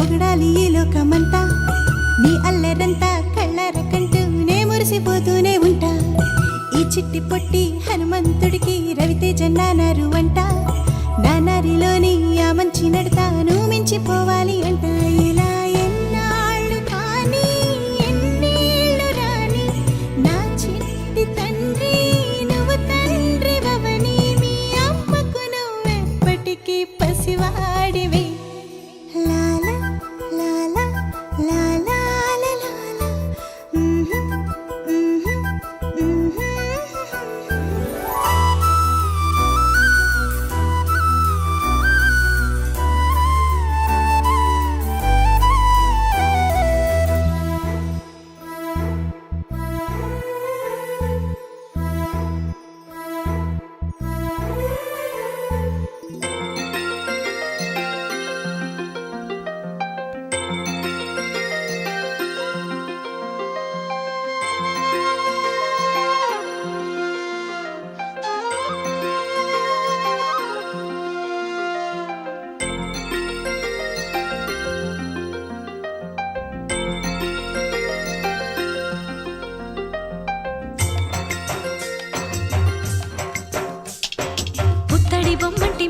పొగడాలి ఈ లోకమంతా, నీ అల్లరంతా కళ్ళారకంటూ నే మురిసిపోతూనే ఉంటా. ఈ చిట్టి పొట్టి హనుమంతుడికి రవితేజ నానారు అంట, నానారిలోని ఆ మంచి నడతాను మించిపోవాలి అంట. ఇలా ఎన్నాళ్ళు కానీ ఎన్నేళ్ళు రాని నా చిట్టి తండ్రి, నువ్వు తండ్రి వవని, మీ అమ్మకు నువ్వెప్పటికీ పసివాడివే. లాలా లాలా లాలా లాలా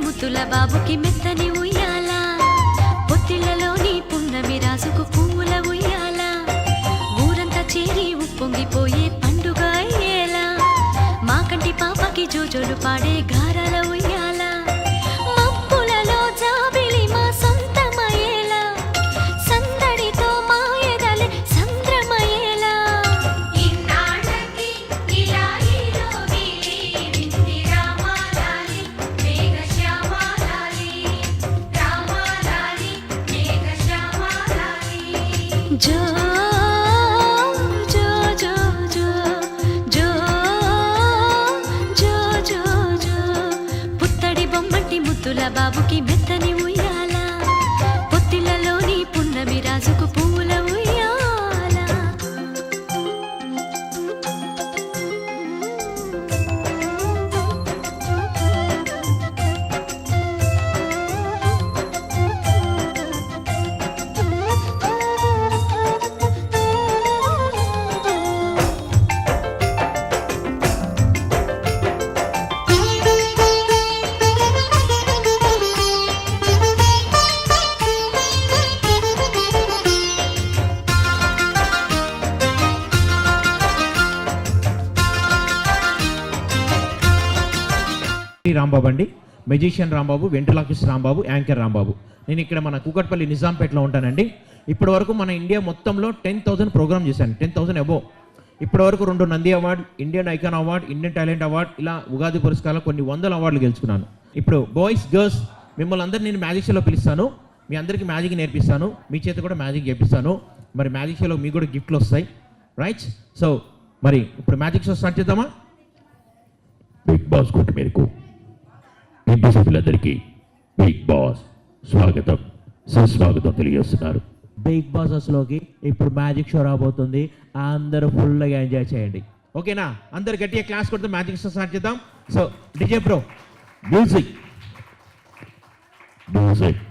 ముత్తుల బాబుకి మెత్తని ఉయ్యాల, పొత్తిళ్లలోని పున్నమి రాసుకు పువ్వుల ఉయ్యాల, ఊరంతా చేరి ఉప్పొంగిపోయే పండుగ అయ్యేలా, మా కంటి పాపకి జోజోలు పాడే గారాల ఉయ్యాల, మబ్బులలో జాబిలి మా సొంతమయ్యేలా, సందడితో మా ఎదలే సంద్రమయ్యేలా. జో జో జో జో జో జో జో జో పుత్తడి బొమ్మటి ముత్తుల బాబుకి మెత్తని ఉయ్యాల, పొత్తిళ్లలోని పున్నమి రాజుకు పువ్వుల ఉయ్యాల. రాంబాబు అండి, మెజిషియన్ రాంబాబు, వెంట్రులాకిస్ట్ రాంబాబు, యాంకర్ రాంబాబు. నేను ఇక్కడ మన కూకట్పల్లి నిజాంపేటలో ఉంటానండి. ఇప్పటి వరకు మన ఇండియా మొత్తంలో 10,000 ప్రోగ్రామ్ చేశాను, 10,000 అబోవ్. ఇప్పటి వరకు 2 Nandi award, Indian icon award, Indian talent award, ఇలా ఉగాది పురస్కారాలు కొన్ని 100 అవార్డులు గెలుచుకున్నాను. ఇప్పుడు బాయ్స్ గర్ల్స్ మిమ్మల్ని అందరినీ నేను మ్యాజిక్ షోలో పిలుస్తాను, మీ అందరికీ మ్యాజిక్ నేర్పిస్తాను, మీ చేత కూడా మ్యాజిక్ చేపిస్తాను. మరి మ్యాజిక్ షోలో మీకు కూడా గిఫ్ట్లు వస్తాయి, రైట్? సో మరి ఇప్పుడు మ్యాజిక్ షో స్టార్ట్ చేద్దామా? బిగ్ బాస్ కొట్టు మేరకు ఇంటి సభ్యులందరికీ బిగ్ బాస్ స్వాగతం సుస్వాగతం తెలియజేస్తున్నారు. బిగ్ బాస్ అసలుకి ఇప్పుడు మ్యాజిక్ షో రాబోతుంది, అందరూ ఫుల్గా ఎంజాయ్ చేయండి, ఓకేనా? అందరు గట్టిగా క్లాస్ కొడుతూ మ్యాజిక్ షో స్టార్ట్ చేద్దాం. So DJ bro, music music.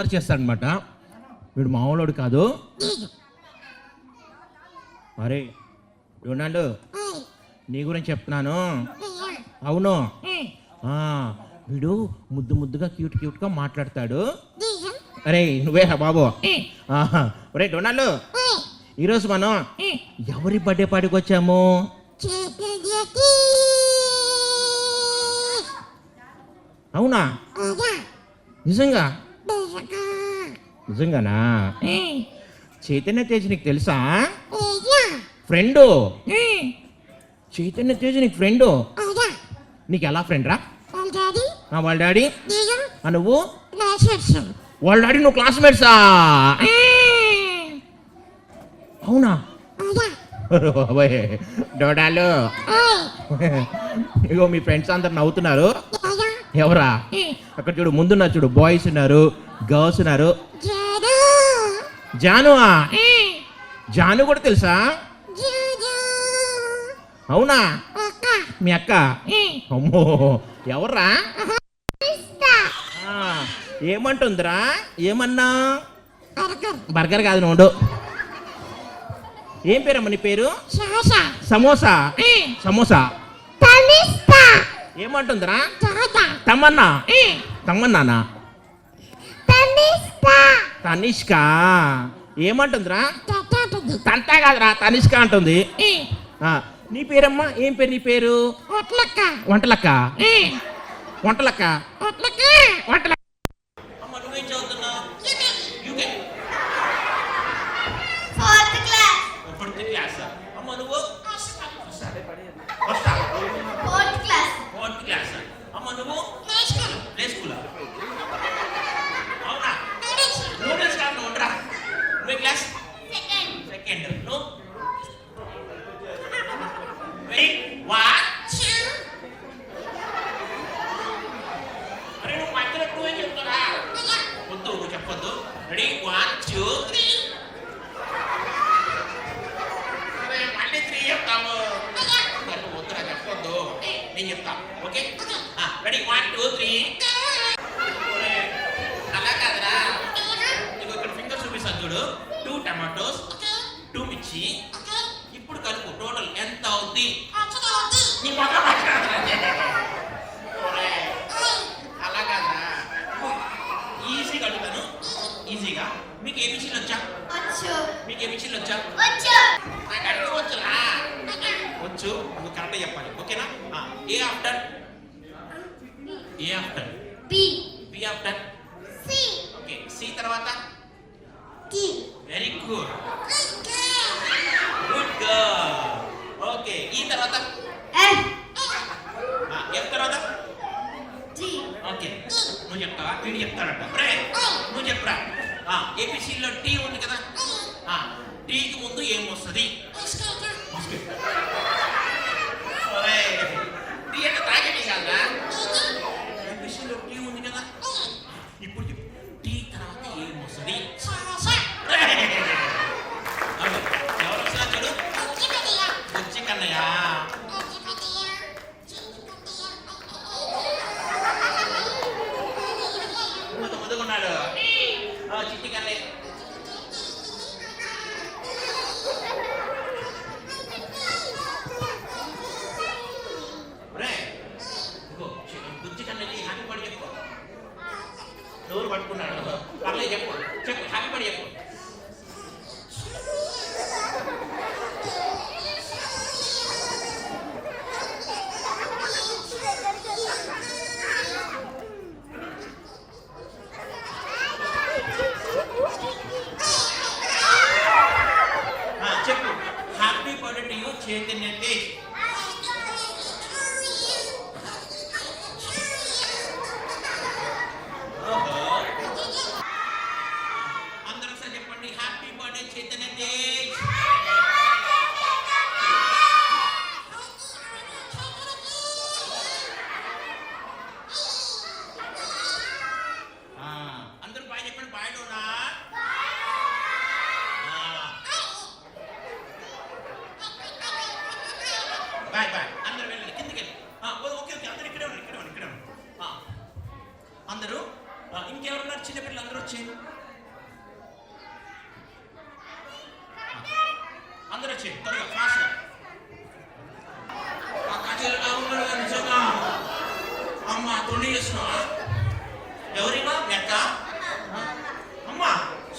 Homework చేస్తాడనమాట. వీడు మామూలుడు కాదు. అరే డొనాల్డ్, నీ గురించి చెప్తున్నాను. అవును, వీడు ముద్దు ముద్దుగా క్యూట్గా మాట్లాడతాడు. అరే నువ్వే బాబు. ఒరే డొనాల్డ్, ఈరోజు మనం ఎవరి బర్త్డే పార్టీకి వచ్చాము? అవునా? నిజంగా? నిజంగానా? చైతన్య తేజ్ నీకు తెలుసా? ఫ్రెండు. చైతన్య తేజ్ నీకు ఫ్రెండు? నీకు ఎలా ఫ్రెండ్ రా? వాళ్ళ డాడీ. నువ్వు వాళ్ళ డాడీ నువ్వు క్లాస్మేట్సా? అవునా? డోడాలు, ఇగో మీ ఫ్రెండ్స్ అందరు నవ్వుతున్నారు. ఎవరా? అక్కడ చూడు, ముందున్నా చూడు, బాయ్స్ ఉన్నారు, గర్ల్స్ ఉన్నారు. జాను. జాను కూడా తెలుసా? అవునా? మీ అక్క? అమ్మో, ఎవర్రా? ఏమంటుందిరా? ఏమన్నా? బర్గర్ కాదు నోడు. ఏం పేరమ్మా నీ పేరు? సమోసా. సమోసా. ఏమంటుందిరా? తమన్నా. తమన్నానా? తనిష్క. ఏమంటుందిరా? తంతా కాదురా, తనిష్క అంటుంది. నీ పేరమ్మా? ఏం పేరు నీ పేరు? వంటలక్క. వంటలక్క. వంటలక్క. అమ్మ నువ్వేం చదువుతున్నావు? Fourth class. అమ్మ నువ్వు? Fourth class. అమ్మ నువ్వు? Play school. అవునా? నూడిల్స్ కాదు ఉండరా. నువ్వే క్లాస్? సెకండ్. నువ్వు? అరే నువ్వు మధ్యలో నువ్వే చెప్తారా? వద్దు, నువ్వు చెప్పొద్దు. రెడీ? 1 2 3. మళ్ళీ 3 చెప్తాము. నువ్వు వద్దురా, చెప్పొద్దు, నేను చెప్తా. ఓకే? రెడీ? 1 2 3. అలా కాదురా, నీకు ఇక్కడ ఫింగర్ చూపిస్తాను చూడు. 2 టమాటోస్, 2 మిర్చి. ఇప్పుడు కలుపు. టోటల్ ఎంత అవుద్ది? నీ మొదలు అలా కాదా? ఈజీగా అడుగుతాను, ఈజీగా. మీకు ఏ మిషన్ వచ్చా? మీకు ఏ మిషన్ వచ్చా? నాకు అడగవచ్చురా. వచ్చు, నువ్వు కరెక్ట్గా చెప్పాలి. ఓకేనా? A after? A after? B after? Okay. C తర్వాత? Very good. Good girl. Okay. E తర్వాత? ఎఫ్ తర్వాత? ఓకే. నువ్వు చెప్తావా? వీడు చెప్తాడంట. నువ్వు చెప్పరా? ఏబిసిలో టీ ఉంది కదా, టీకి ముందు ఏం వస్తుంది? టీ అంటే తాగేది కాదా? ఏబిసిలో టీ ఉంది కదా, ఇప్పుడు టీ తర్వాత ఏం వస్తుంది? ఎవరు వస్తున్నారు చూడు? బుజ్జి కన్నయ్య. ముదుగున్నాడు. చిట్టి కన్నయ్య. బుజ్జి కన్నయ్య హ్యాపీ బర్త్డే చెప్పు. నోరు పట్టుకున్నాడు. పర్లేదు చెప్పు, చెప్పు, హ్యాపీ బర్త్డే చెప్పు. చెప్పు, happy birthday to you Chaitanya Tej. అందరూ ఒకసారి చెప్పండి, హ్యాపీ బర్త్డే చైతన్య తేజ్. అందరూ బాయ్ చెప్పండి. బాయ్ డోనా. వచ్చి త్వరగా ఫాస్ట్ నిజంగా అమ్మ తొండి చేస్తున్నావా? ఎవరిమా మీ అక్క? అమ్మ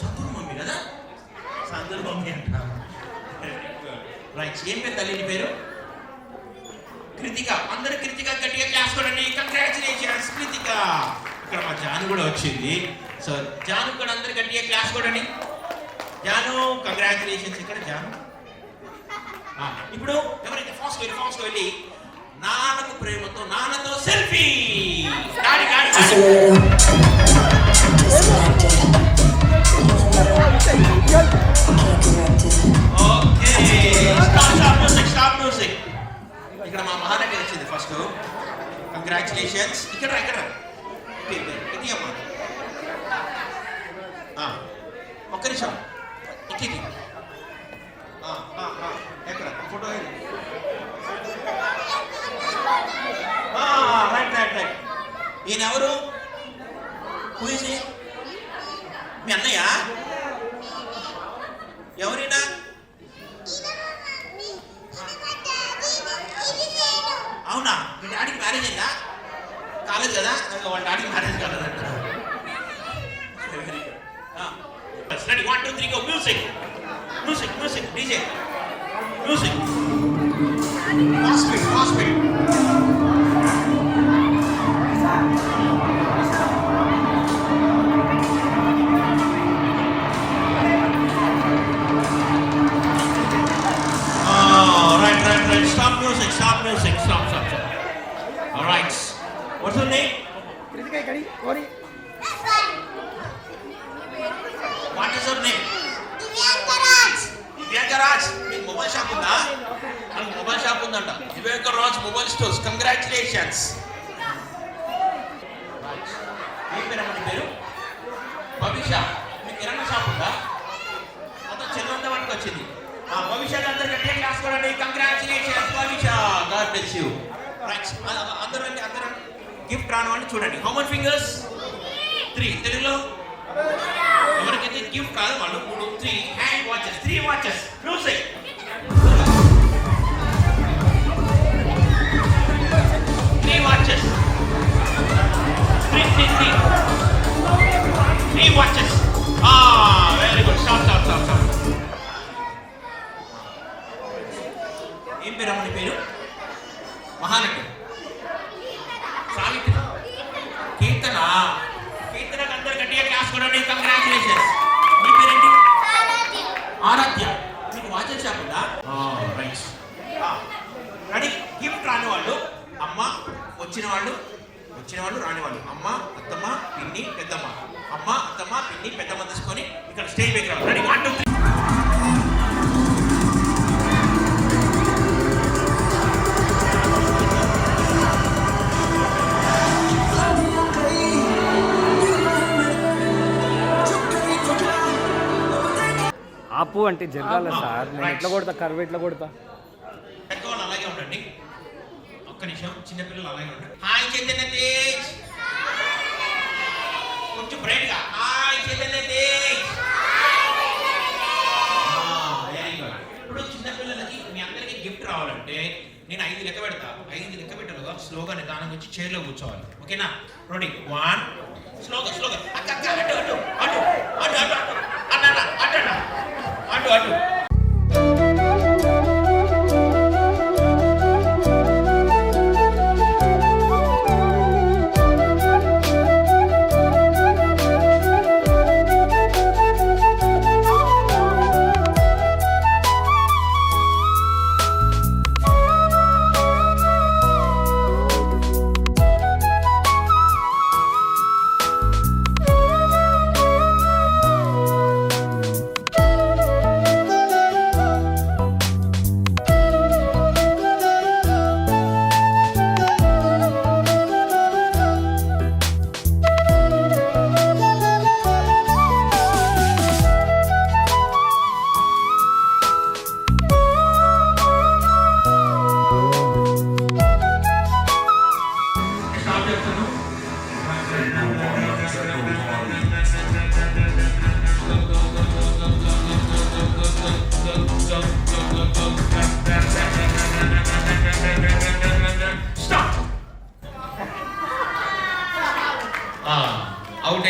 సంతూరు మమ్మీ కదా, సంతూరు మమ్మీ అంట. రైట్, ఏం పేరు తల్లి నీ పేరు? కృతిక. అందరూ కృతిక గట్టిగా క్లాస్ కొడండి. కంగ్రాచులేషన్స్ కృతిక. ఇక్కడ మా జాను కూడా వచ్చింది. సో జాను కూడా అందరు గట్టిగా క్లాస్ కొడండి. జాను కంగ్రాచులేషన్స్. ఇక్కడ జాను. ఇప్పుడు ఎవరైతే ఫాస్ట్ వెళ్ళి నాన్నకు ప్రేమతో నాన్నతో సెల్ఫీ. గాడి ఓకే, స్టాప్ మ్యూజిక్. ఇక్కడ మా మహానటి వచ్చింది ఫస్ట్. కంగ్రాచులేషన్స్. ఇక్కడ ఇది అమ్మా, ఒక్క నిమిషం. ఇది ఎక్కడ ఫోటో? రైట్. ఈయన ఎవరు? పూజీ మీ అన్నయ్య? ఎవరైనా? అవునా? మీ డాడీకి మ్యారేజ్ అయిందా? కాలేదు కదా, వాళ్ళ డాడీకి మ్యారేజ్ కాలేదంట. Ready, 1 2 3 go. Music DJ music. Fast speed. Right. Stop music. Stop. All right. What's your name? What is your name? Divyankaraj. మీకు మొబైల్ షాప్ ఉందా? నాకు మొబైల్ షాప్ ఉందంట. Divyankaraj mobile stores. కంగ్రాచులేషన్స్. ఏం పేరమ్మా నీ పేరు? భవిష్య. మీకు కిరాణా షాప్ ఉందా? మొత్తం చెల్లంతా వాటికి వచ్చింది. భవిష్యత్ అందరు గట్టిగా క్లాస్ కొడండి. కంగ్రాచులేషన్స్ భవిష్య. God bless you. రైట్, అందరూ గిఫ్ట్ రాని వాళ్ళు చూడండి. How much fingers? 3. తెలుగులో ఎవరికైతే గిఫ్ట్ కాదు వాళ్ళు 3 hand watches, 3 watches. Music. 3 watches. 3 watches. Very good. Stop. ఏం పేరు అమ్మ నీ పేరు? మహానటి. సావిత్రి. కీర్తనకు అందరు గట్టిగా క్లాస్ కొడండి. కంగ్రాచులేషన్స్. మీ పేరేంటి? ఆరాధ్య. మీకు వాచెస్ షాప్ ఉందా? రైట్. రెడీ. గిఫ్ట్ రాని వాళ్ళు అమ్మ, వచ్చిన వాళ్ళు రాని వాళ్ళు అమ్మ, అత్తమ్మ, పిన్ని, పెద్దమ్మ. అమ్మ, అత్తమ్మ, పిన్ని, పెద్దమ్మ తీసుకొని ఇక్కడ స్టేజ్ దగ్గర రెడీ. 1 2 3. ఆపు అంటే జరగాల సార్. నేను ఎట్లా కొడతా? కర్వ్ ఎట్లా కొడతా? పెద్దవాళ్ళు అలాగే ఉండండి. ఒక్క నిమిషం. చిన్నపిల్లలు అలాగే ఉండండి. హాయ్ చైతన్య తేజ్. కొంచెం బ్రైట్ గా. Hi Chaitanya Tej. Very good. ఇప్పుడు చిన్నపిల్లలకి మీ అందరికి గిఫ్ట్ రావాలంటే నేను 5 లెక్క పెడతా. 5 లెక్క పెట్టాలుగా స్లోగా నిదానం వచ్చి చైర్లో కూర్చోవాలి. ఓకేనా? రెడీ. 1. స్లోగా. అక్క అటు.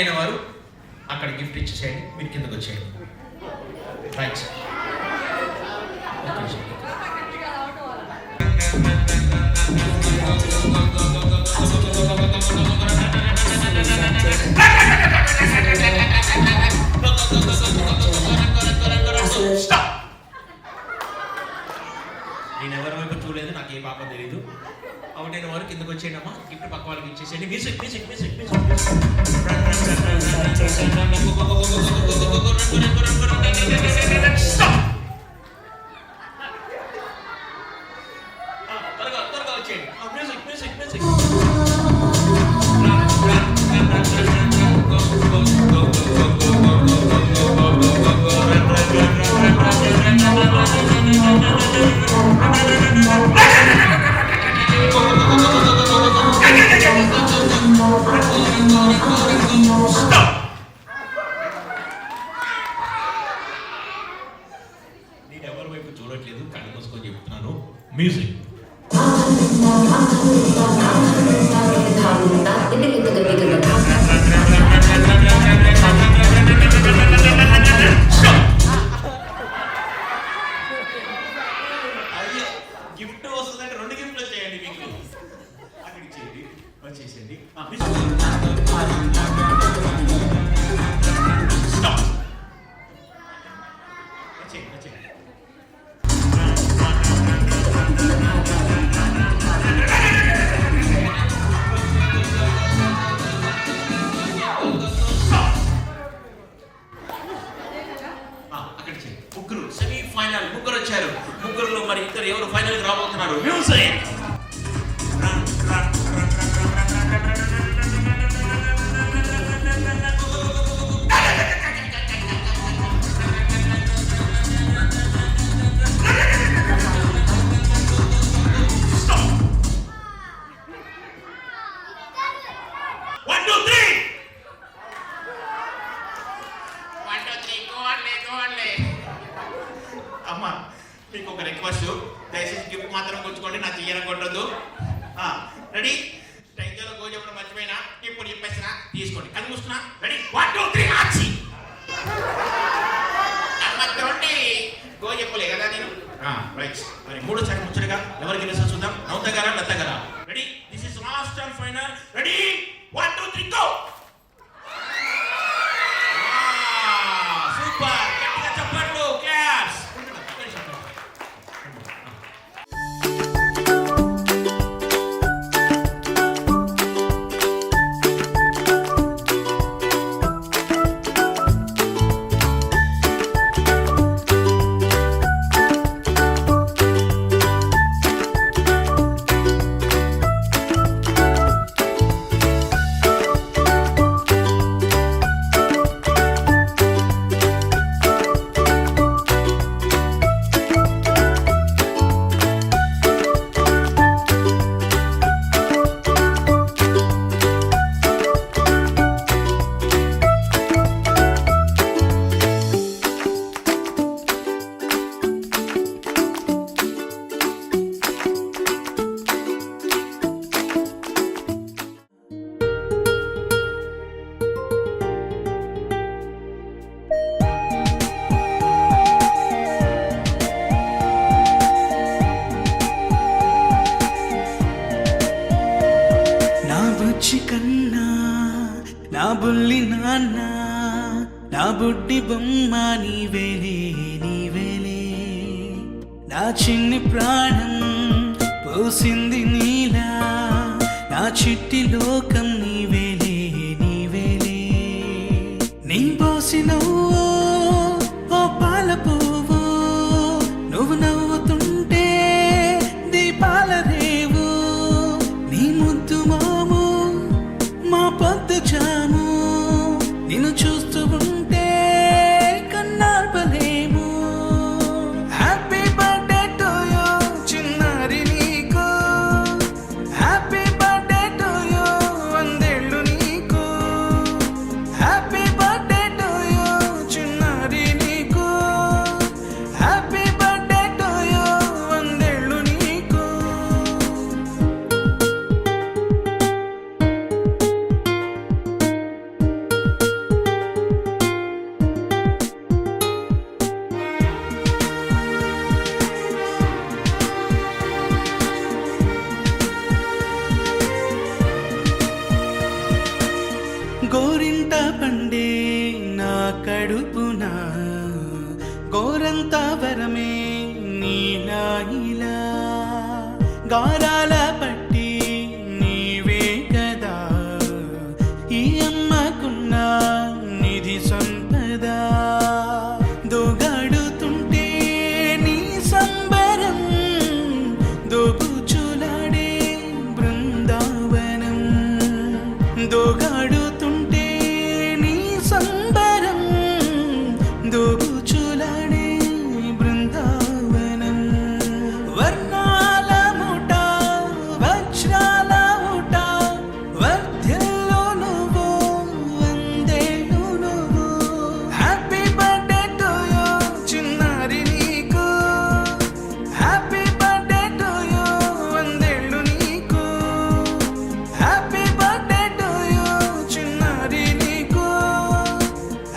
అయిన వారు అక్కడ గిఫ్ట్ ఇచ్చేసేయండి, మీరు కిందకు వచ్చేయండి. రైట్. నేను ఎవరి వైపు చూడలేదు, నాకు ఏ పాపం తెలియదు. అవుటైన వారు కిందకు వచ్చేయడమ్మా, గిఫ్ట్ పక్క వాళ్ళకి ఇచ్చేసేయండి. మ్యూజిక్ మ్యూజిక్ మ్యూజిక్ మ్యూజిక్ త్వరగా త్వరగా వచ్చేయండి. మ్యూజిక్ మ్యూజిక్ మ్యూజిక్ నేను ఎవరి వైపు చూడట్లేదు, కళ్ళు మూసుకొని చెప్తున్నాను. మ్యూజిక్. అయ్యో, గిఫ్ట్ వస్తుందంటే 2 గిఫ్ట్లు వచ్చేయండి మీకు. అక్కడికి చేయండి, వచ్చేసేయండి. ముగ్గురు సెమీఫైనల్, ముగ్గురు వచ్చారు. ముగ్గురులో మరి ఇద్దరు ఎవరు ఫైనల్ కి రాబోతున్నారు? మ్యూజిక్. 1 2 3. 1 2 3 go on. అమ్మా, మీకు ఒక రిక్వెస్ట్, దయచేసి గిఫ్ట్ మాత్రం గుర్తుకోండి, నా చెయ్యన కొట్టద్దు. రెడీ? టైంలో గో చెప్పడం మర్చిపోయినా, ఇప్పుడు చెప్పేసిన తీసుకోండి. కళ్ళు మూసుకున్నా. రెడీ? 1 2 3 ఆచి. అమ్మతోటి గో చెప్పలే కదా నేను. రైట్. మరి 3 సెకండ్ ముచ్చటగా ఎవరికి గెలుస్తా చూద్దాం. నౌత గారా లత గారా? Ready? This is last and final. Ready? 1 2 3 go. Super. గట్టిగా చెప్పండి. క్లాప్స్. నా బుల్లి నాన్న, నా బుడ్డి బొమ్మ నీవేలే నీవేలే. నా చిన్ని ప్రాణం పోసింది నీలా, నా చిట్టి లోకం నీవేలే నీవేలే. నీ పోసినవు ఓ పాల పువ్వు, నువ్వు నవ్వుతుంటే దీపాల రేవు. నీ ముద్దు మాము మా పొద్దు జాము, నిన్ను చూస్తూ ఉంటే కన్నార్పలేము. హ్యాపీ బర్త్డే టు యూ చిన్నారి నీకు, హ్యాపీ బర్త్డే టు యూ 100 ఏళ్ళు నీకు. హ్యాపీ బర్త్డే టు యూ కోరుకున్నా గోరంత వరమే నీలా ఇలా గారాల పట్టి నీవే కదా ఈ అమ్మకున్న నిధి సంపద దోగాడుతుంటే నీ సంబరం దోబుచులాడే బృందావనం దోగాడుతుంటే నీ సంబరం దోబుచులాడే బృందావనం వర్ణాల ముఠ వజ్రాల ముఠ వర్ధ్యలో నువ్వు వందేళ్ళు నువ్వు హ్యాపీ బర్త్డే టు యూ చిన్నారి నీకు హ్యాపీ బర్త్డే టు యూ వందేళ్ళు నీకు హ్యాపీ బర్త్డే టు యూ చిన్నారి నీకు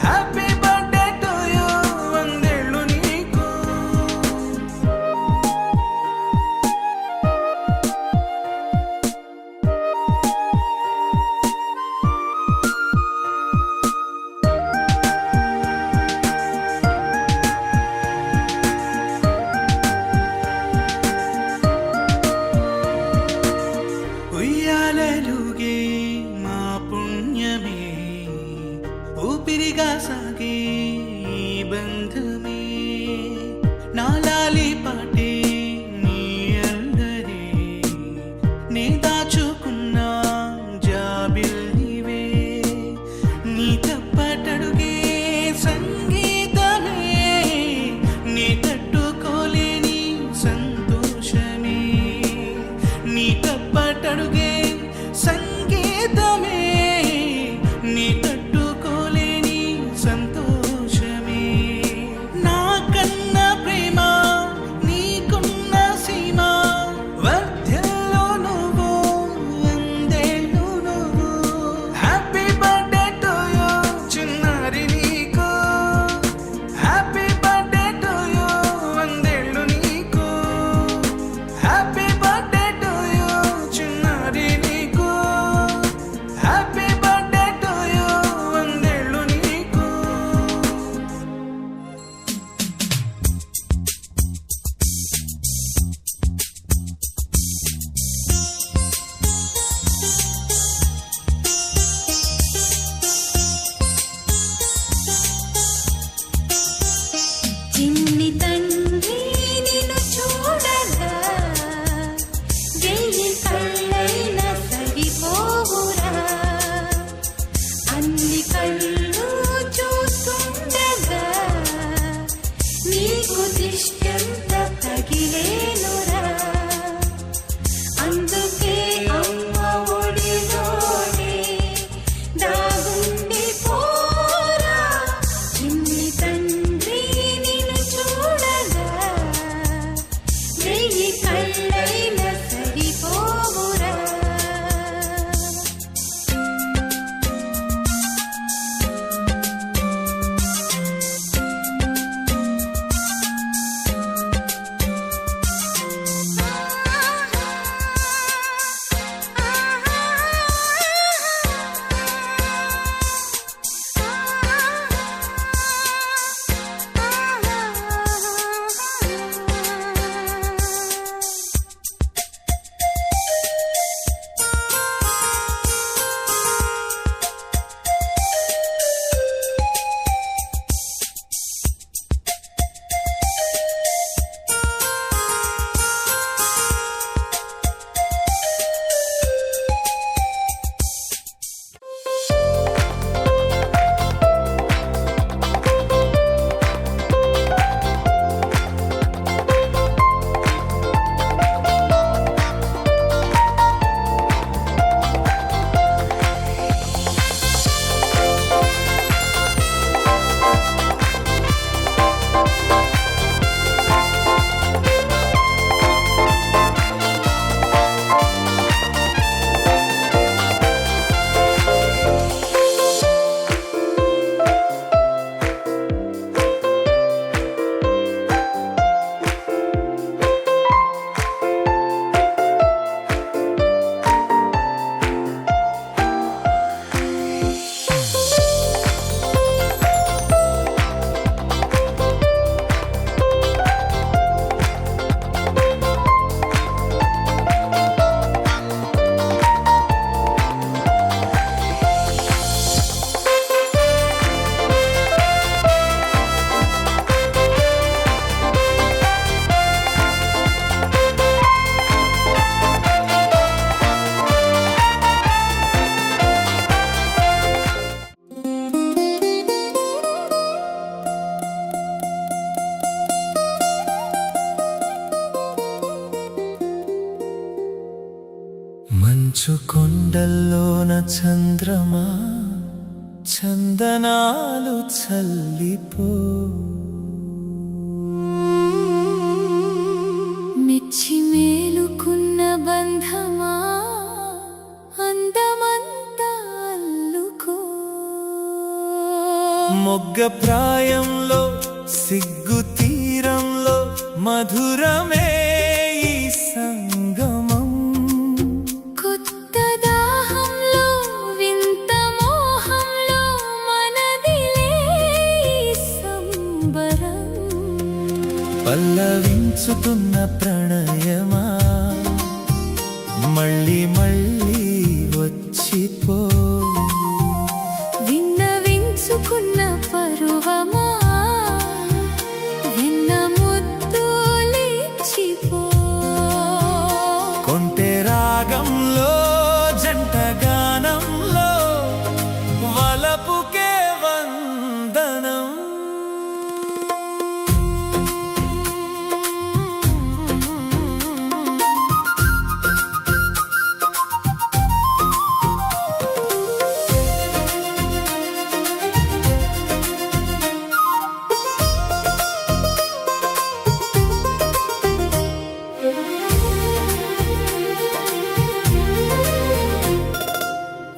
హ్యాపీ బర్త్డే టు యూ వందేళ్ళు నీకు ఉయ్యాలలుగే మా పుణ్యమే ఊపిరిగా సాగే ఈ బంధమే నాలాలి పాటే నీ అందరే నే దాచుకున్న జాబిల్లివే నీ తప్పటడుగే సంగీతమే నీ తట్టుకోలేని సంతోషమే నీ తప్పటడుగే సంగీతమే నీ తట్టుకోలేని సంతోషమే నా కన్న ప్రేమ నీకున్న సీమ వర్ధ్యలో నువ్వు వందేళ్ళు నువ్వు హ్యాపీ బర్త్డే టు యూ చిన్నారి నీకు హ్యాపీ బర్త్డే టు యూ వందేళ్ళు నీకు హ్యాపీ బర్త్డే టు యూ చిన్నారి నీకు హ్యాపీ బర్త్డే టు యూ వందేళ్ళు నీకు చిన్ని తండ్రి నిన్ను చూడగా వెయ్యి కళ్ళైన సరిపోవురా అన్ని కళ్ళు చూస్తుండగా నీకు దిష్టంత తగిలేనురా అందుకే అమ్మ ఒడిలోనే దాగుండి పోరా చిన్ని తండ్రి నిన్ను చూడగా వెయ్యి కళ్ళైన సరిపోవురా మంచు కొండల్లోన చంద్రమా చందనాలు చల్లిపో మెచ్చి మేలుకున్న బంధమా అందమంతా అల్లుకో మొగ్గ ప్రాయంలో సిగ్గు తీరంలో మధురమే ఈ సంగమం కొత్త దాహంలో వింత మోహంలో మనదిలే ఈ సంబరం పల్లవించుతున్న ప్రణయమా మళ్ళీ మళ్ళీ వచ్చిపో విన్నవించుకున్న పరువమా విన్న ముద్దులిచ్చిపో కొంటె రాగంలో జంట గానంలో వలపుకే వందనం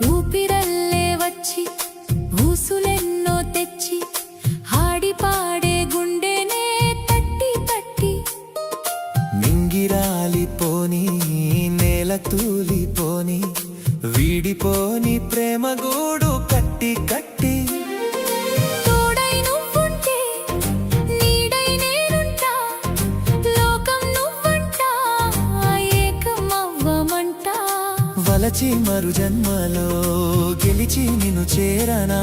ఊపిరల్లే వచ్చి ఊసులెన్నో తెచ్చి హాడి పాడే గుండెనే తట్టి తట్టి మింగిరాలిపోని నేల తూలిపోని వీడిపోని ప్రేమ గూడు కట్టి కట్టి తోడై నువ్వుంటే నీడై నేనుంటా లోకం నువ్వంటా ఏకమవ్వమంటా వలచి మరు జన్మలో గెలిచి నిన్ను చేరనా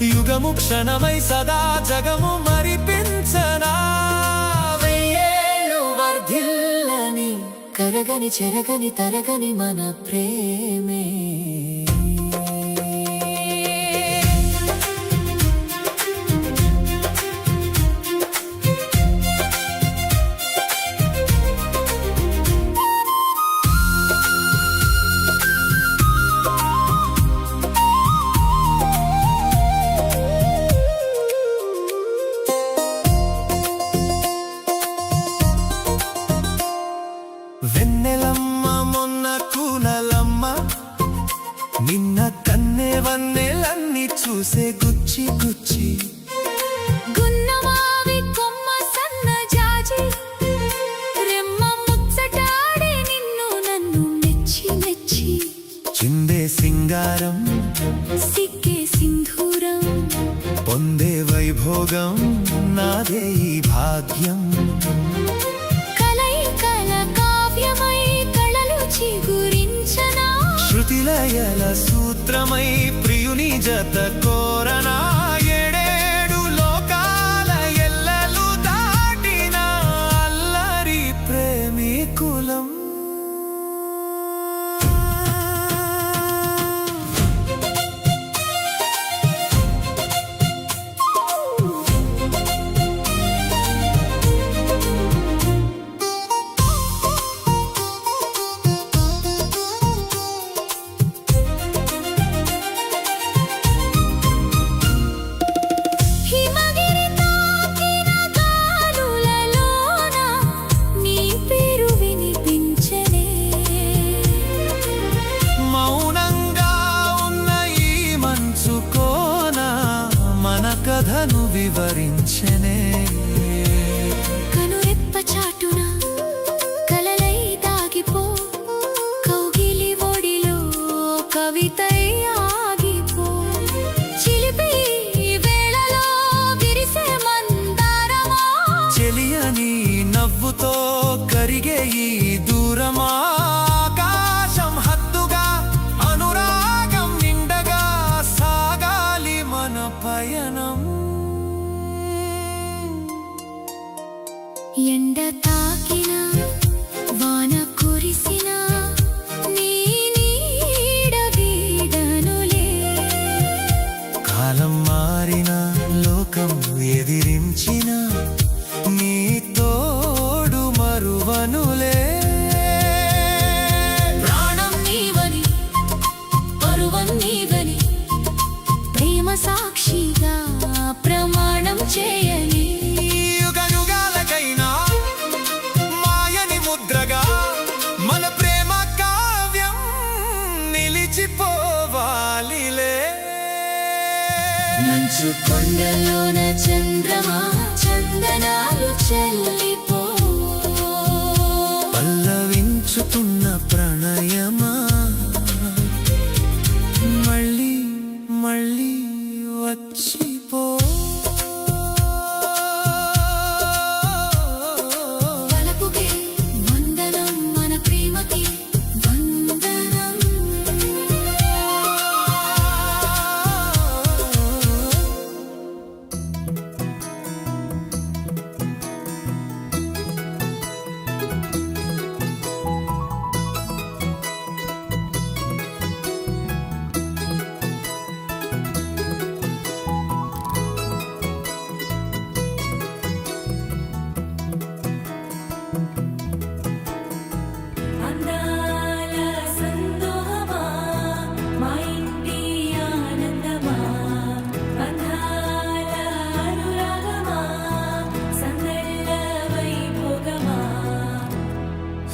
యుగము క్షణమై సదా జగము మరిపించనా వెయ్యేళ్ళు వర్ధిల్లని కరగని చెరగని తరగని మన ప్రేమే వెన్నెలమ్మ మొన్న కూనలమ్మ నిన్న కన్నె వన్నెలన్నీ చూసే గుచ్చి గుచ్చి గున్నమావి కొమ్మ సన్న జాజి రెమ్మ ముచ్చటాడే నిన్ను నన్ను మెచ్చి మెచ్చి చిందే సింగారం సిక్కే సింధూరం పొందే వైభోగం నాదే ఈ భాగ్యం కలయికల కావ్యమై కళలు చిగురించనా శృతిలయల సూత్రమై ప్రియుని జత కోరనా ఏడేడు లోకాల ఎల్లలు దాటిన అల్లరి ప్రేమికులం హిమగిరి తాకిన గాలులలోన నీ పేరు వినిపించనే మౌనంగా ఉన్న ఈ మంచు కోన మన కథను వివరించనే కనురెప్ప చాటున కలలై దాగిపో కౌగిలి ఒడిలో కవితై ఆగిపో చిలిపి వేళలో విరిసే మందారమా చెలియని నవ్వుతో కరిగే ఈ దూరమా ఆకాశం హద్దుగా అనురాగం నిండగా సాగాలి మన పయనం ఎండ తాకిన వాన కురిసిన నీ నీడ వీడనులే కాలం మారిన లోకం ఎదిరించిన నీ తోడు మరువనులే ప్రాణం నీవని మంచు కొండలోన చంద్రమా చందనాలు చల్లిపో పల్లవించుతున్న ప్రణయమా మళ్ళీ మళ్ళీ వచ్చిపో వలపుకే వందనం మన ప్రేమకి వందనం అందాల సందోహమా మా ఇంటి ఆనందమా అందాల అనురాగమా సందళ్ళ వైభోగమా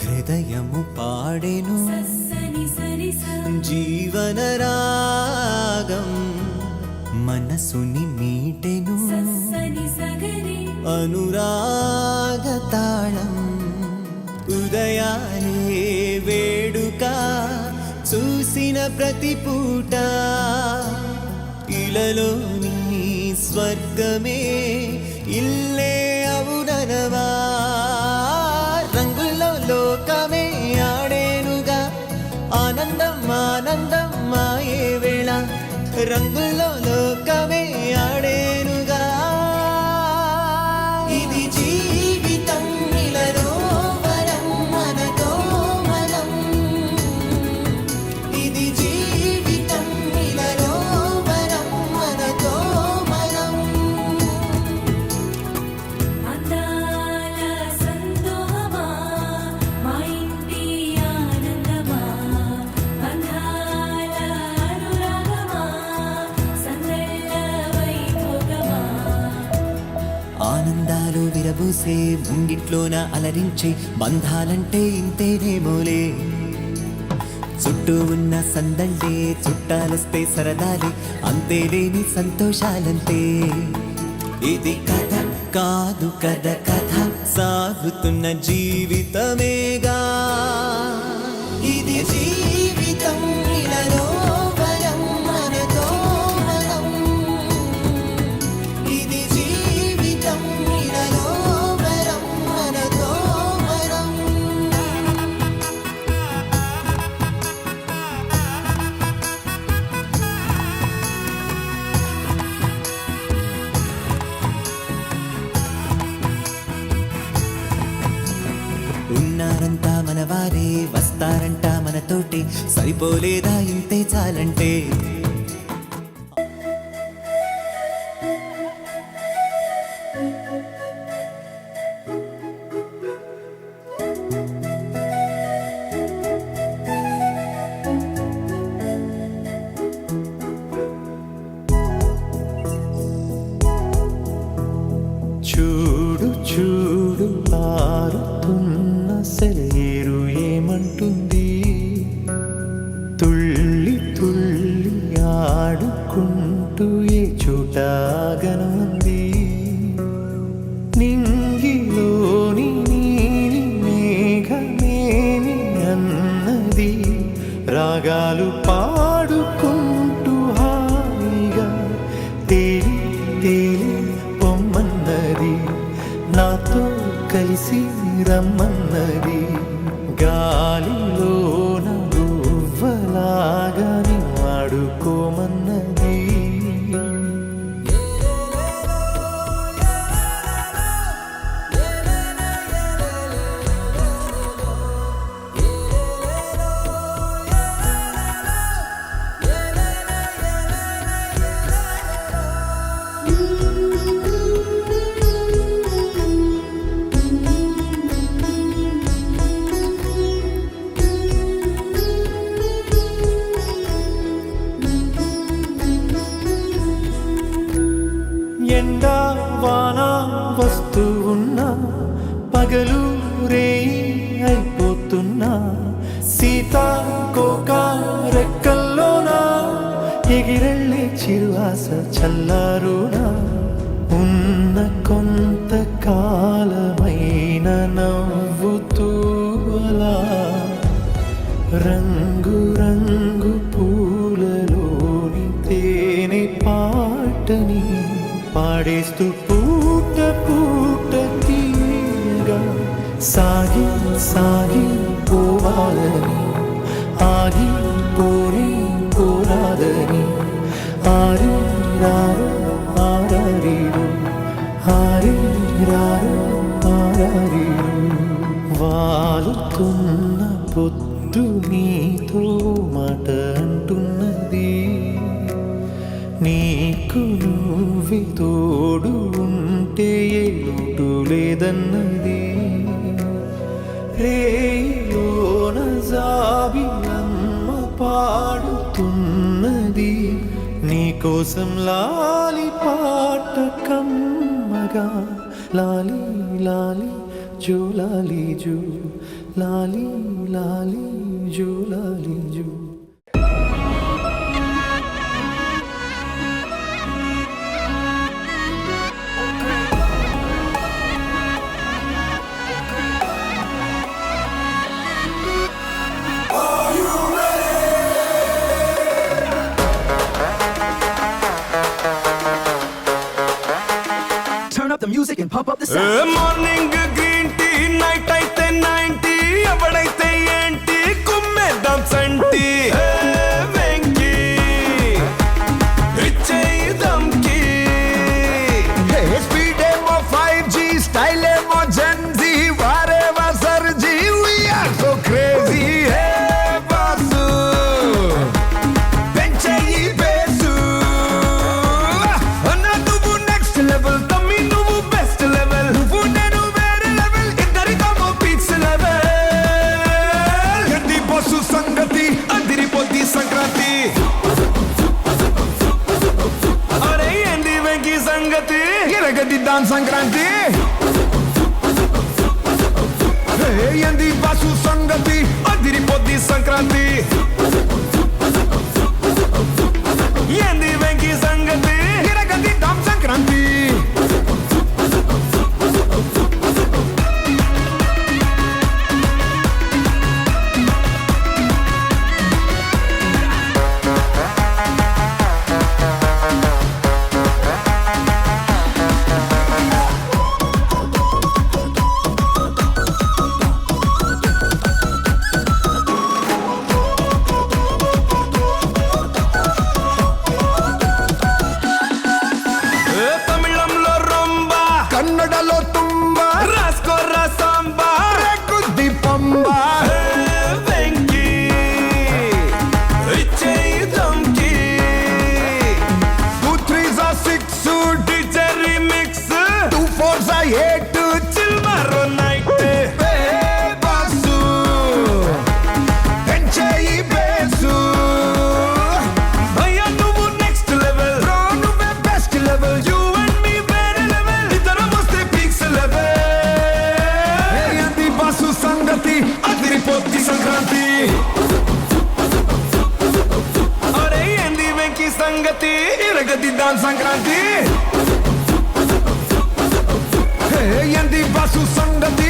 హృదయము పాడెను సని సరి జీవన రాగం మనసుని మీటెను సని సగరి అనురాగ తాళం ఉదయాలే వేడుక చూసిన ప్రతి పూట ఇలలోని స్వర్గమే ఇల్లే అవుననవా రంగుల్లో లోకమే ఆడేనుగా ఆనందం ఆనందం మాయే వేళ రంగుల్లో లోకమే ఆడేనుగా ఇది జీవితం ఇలలో వరం మనతో మనం ఇది జీవితం ఇలలో వరం మనతో మనం అందాల సందోహమా మా ఇంటి ఆనందమా అందాల అనురాగమా సందళ్ళ వైభోగమా ఆనందాలు విరబూసే ముంగిట్లోన అలరించే బంధాలంటే ఇంతేనేమోలే చుట్టూ ఉన్న సందళ్ళే చుట్టాలొస్తే సరదాలే అంతేలేని సంతోషాలంతే ఇది కథ కాదు కథ కథ సాగుతున్న జీవితమేగా ఇది జీవితం ఇలలో వరం మనతో మనం ఇది జీవితం ఇలలో వరం మనతో మనం ఉన్నారంతా మనవారే వస్తారంట మనతోటి సరిపోలేదా ఇంతే చాలంటే చూడు చూడు పారుతున్న సెలయేరు ఏమంటుంది తుళ్ళి తుళ్ళి ఆడుకుంటూ ఏ చోటాగనుంది నింగిలోని నీలి మేఘమేమి అన్నది రాగాలు పాడుకుంటూ హాయిగా తేలి తేలి పొమ్మన్నది నాతో కలిసి రమ్మన్నది గాలిలో గువ్వలాగా ఆడుకోమన్నది ఎండా వాన వస్తూ ఉన్నా పగలు రేయి అయిపోతున్నా సీతాకోక రెక్కల్లోనా ఎగిరెళ్ళే చిరు ఆశ చల్లారు రారు ఆరారి వాలుతున్న పొద్దు నీతో మాట అంటున్నది నీకు నువ్వే తోడు ఉంటే ఏ లోటు లేదన్నది రేయోన జాబిలమ్మ పాడుతున్నది నీకోసం లాలి పాట కమ్మగా లాలి లాలి జో లాలి జో లాలి లాలి జో లాలి జో Turn up the music and pump up the sound. Morning green tea night అయితే 90 ఎవడైతే ఏంటి కుమ్మేద్దాం సంటి వెంకి ఇచ్చేద్దాంకి స్పీడ్ ఏమో 5G స్టైల్ ఏమో జెన్జీ వారేవా సర్జీ we are so crazy hey boss పెంచేయి బేసు అన్న నువ్వు నెక్స్ట్ లెవెల్ తమ్మి నువ్వు బెస్ట్ లెవెల్ నువ్వు నేను వేరే లెవెల్ ఇద్దరికమో పిక్స్ లెవెల్ గడ్డి బస్సు సంగతి అదిరిపోద్ది సంక్రాంతి అరే ఏంది వెంకీ సంగతి ఎరగదిద్దాం సంక్రాంతి ఏంది బస్సు సంగతి అదిరిపోద్ది సంక్రాంతి ఏంది వెంకీ సంగతి ఎరగదిద్దాం సంక్రాంతి తమిళంలో రొంబా కన్నడలో తుంబా రాస్కోరా సాంబా గుద్ది పంబా వెంకీ ఇచ్చేయి దంకి 2 3s are 6 DJ remix 2 4s are 8 చిల్మారో నైట్ బాసు పెంచేయి బేసు అయ్యా నువ్వు నెక్స్ట్ లెవెల్ బ్రో నువ్వే best level you and me వేరే లెవెల్ ఇద్దరం వస్తే పీక్స్ లెవెల్ ఏంది బాసు సంగతి అదిరిపోద్ది సంక్రాంతి అరే ఏంది వెంకీ సంగతి ఇరగదిద్దాం సంక్రాంతి ఏంది బాసు సంగతి